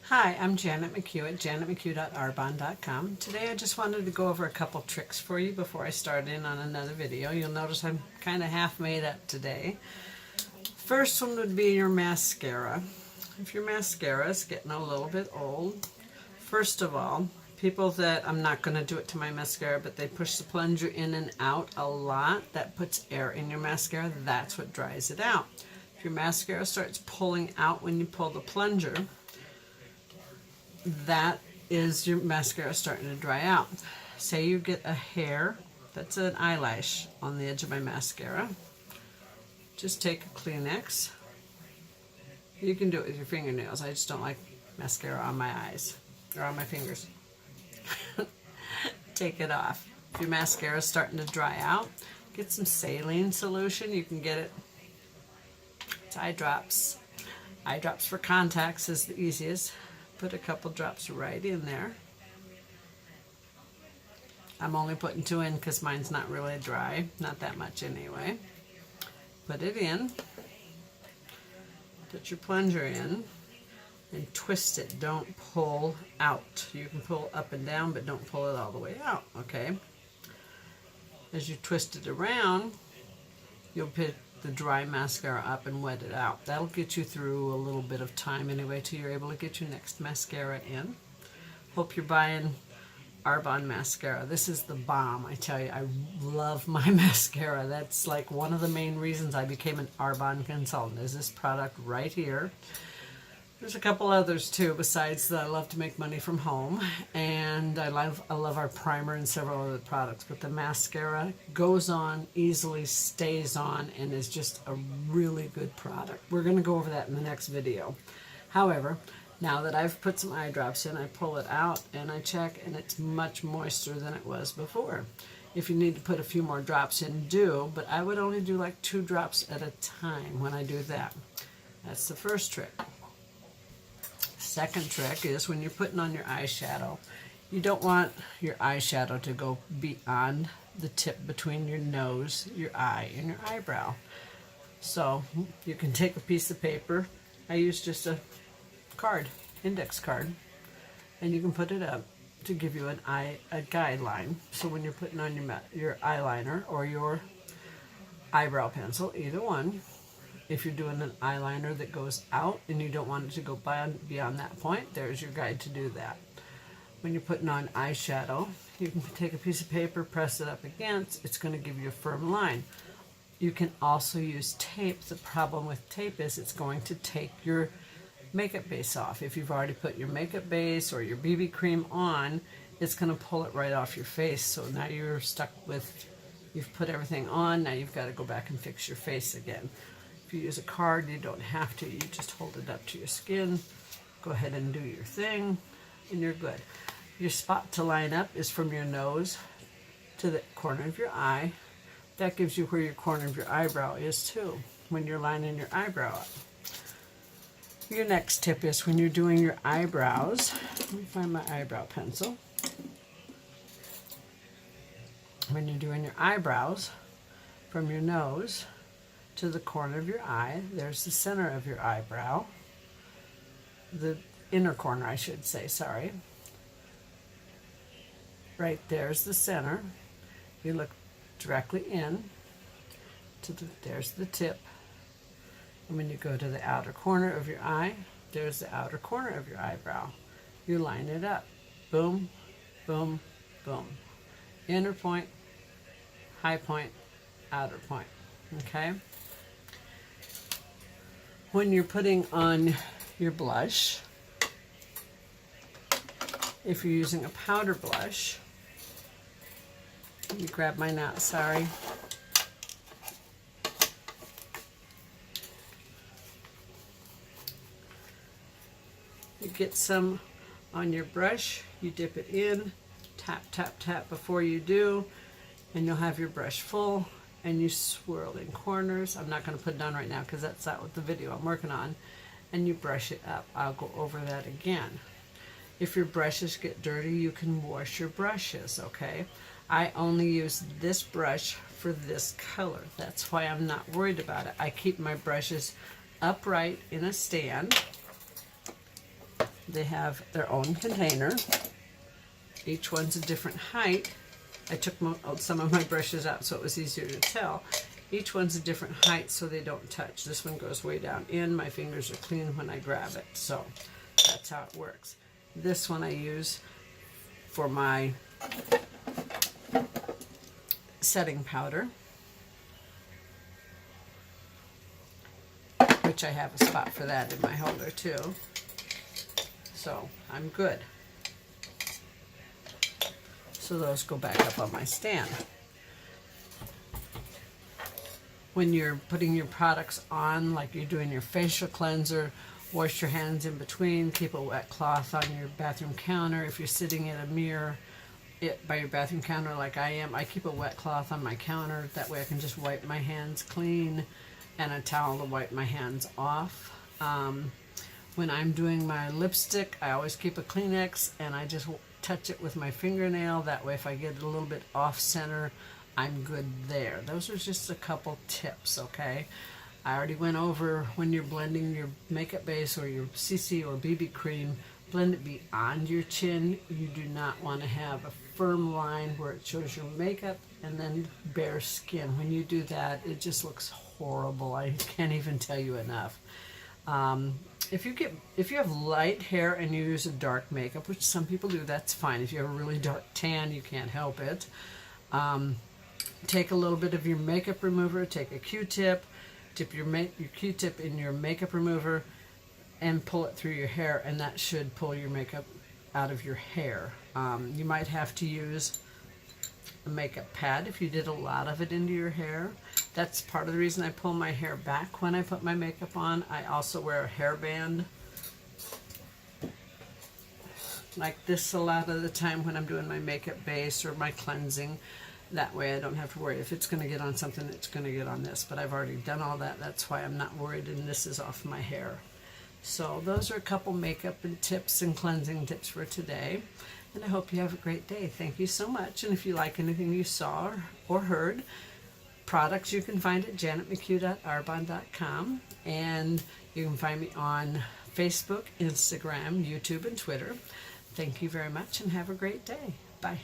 Hi, I'm Janet McHugh at janetmchugh.arbonne.com. Today I just wanted to go over a couple tricks for you before I start in on another video. You'll notice I'm kind of half made up today. First one would be your mascara. If your mascara is getting a little bit old, first of all, people that, I'm not going to do it to my mascara, but they push the plunger in and out a lot, that puts air in your mascara. That's what dries it out. If your mascara starts pulling out when you pull the plunger, that is your mascara starting to dry out. Say you get a hair that's an eyelash on the edge of my mascara. Just take a Kleenex. You can do it with your fingernails. I just don't like mascara on my eyes or on my fingers. Take it off. If your mascara is starting to dry out, get some saline solution. You can get it. It's eye drops. Eye drops for contacts is the easiest. Put a couple drops right in there. I'm only putting 2 in because mine's not really dry. Not that much anyway. Put it in. Put your plunger in. And twist it. Don't pull out. You can pull up and down, but don't pull it all the way out. Okay? As you twist it around, you'll pick the dry mascara up and wet it out. That'll get you through a little bit of time anyway till you're able to get your next mascara in. Hope you're buying Arbonne mascara. This is the bomb. I tell you, I love my mascara. That's like one of the main reasons I became an Arbonne consultant is this product right here. There's a couple others too besides that. I love to make money from home, and I love our primer and several other products, but the mascara goes on easily, stays on, and is just a really good product. We're going to go over that in the next video. However, now that I've put some eye drops in, I pull it out and I check, and it's much moister than it was before. If you need to put a few more drops in, do, but I would only do like 2 drops at a time when I do that. That's the first trick. Second trick is when you're putting on your eyeshadow, you don't want your eyeshadow to go beyond the tip between your nose, your eye, and your eyebrow. So you can take a piece of paper. I use just a card, index card, and you can put it up to give you a guideline. So when you're putting on your eyeliner or your eyebrow pencil, either one, if you're doing an eyeliner that goes out and you don't want it to go beyond that point, there's your guide to do that. When you're putting on eyeshadow, you can take a piece of paper, press it up against, it's going to give you a firm line. You can also use tape. The problem with tape is it's going to take your makeup base off. If you've already put your makeup base or your BB cream on, it's going to pull it right off your face. So now you're stuck with, you've put everything on, now you've got to go back and fix your face again. If you use a card, you don't have to. You just hold it up to your skin, go ahead and do your thing, and you're good. Your spot to line up is from your nose to the corner of your eye. That gives you where your corner of your eyebrow is too, when you're lining your eyebrow up. Your next tip is when you're doing your eyebrows, let me find my eyebrow pencil. When you're doing your eyebrows, from your nose to the corner of your eye, there's the center of your eyebrow, the inner corner I should say, sorry. Right there's the center. You look directly in, there's the tip, and when you go to the outer corner of your eye, there's the outer corner of your eyebrow. You line it up, boom, boom, boom. Inner point, high point, outer point, okay? When you're putting on your blush, if you're using a powder blush, let me grab mine out, sorry. You get some on your brush, you dip it in, tap, tap, tap before you do, and you'll have your brush full. And you swirl in corners. I'm not going to put it on right now because that's not what the video I'm working on. And you brush it up. I'll go over that again. If your brushes get dirty, you can wash your brushes, okay? I only use this brush for this color. That's why I'm not worried about it. I keep my brushes upright in a stand. They have their own container. Each one's a different height. I took some of my brushes out so it was easier to tell. Each one's a different height so they don't touch. This one goes way down in. My fingers are clean when I grab it. So that's how it works. This one I use for my setting powder, which I have a spot for that in my holder too. So I'm good. So those go back up on my stand. When you're putting your products on, like you're doing your facial cleanser, wash your hands in between, keep a wet cloth on your bathroom counter. If you're sitting in a mirror by your bathroom counter like I am, I keep a wet cloth on my counter. That way I can just wipe my hands clean and a towel to wipe my hands off. When I'm doing my lipstick, I always keep a Kleenex and I just touch it with my fingernail. That way if I get it a little bit off center, I'm good there. Those are just a couple tips, okay? I already went over when you're blending your makeup base or your CC or BB cream, blend it beyond your chin. You do not want to have a firm line where it shows your makeup and then bare skin. When you do that, it just looks horrible. I can't even tell you enough. If you have light hair and you use a dark makeup, which some people do, that's fine. If you have a really dark tan, you can't help it. Take a little bit of your makeup remover, take a Q-tip, dip your Q-tip in your makeup remover and pull it through your hair, and that should pull your makeup out of your hair. You might have to use a makeup pad if you did a lot of it into your hair. That's part of the reason I pull my hair back when I put my makeup on. I also wear a hairband like this a lot of the time when I'm doing my makeup base or my cleansing. That way I don't have to worry. If it's going to get on something, it's going to get on this. But I've already done all that. That's why I'm not worried, and this is off my hair. So those are a couple makeup and tips and cleansing tips for today. And I hope you have a great day. Thank you so much. And if you like anything you saw or heard, products you can find at janetmchugh.arbonne.com. And you can find me on Facebook, Instagram, YouTube, and Twitter. Thank you very much and have a great day. Bye.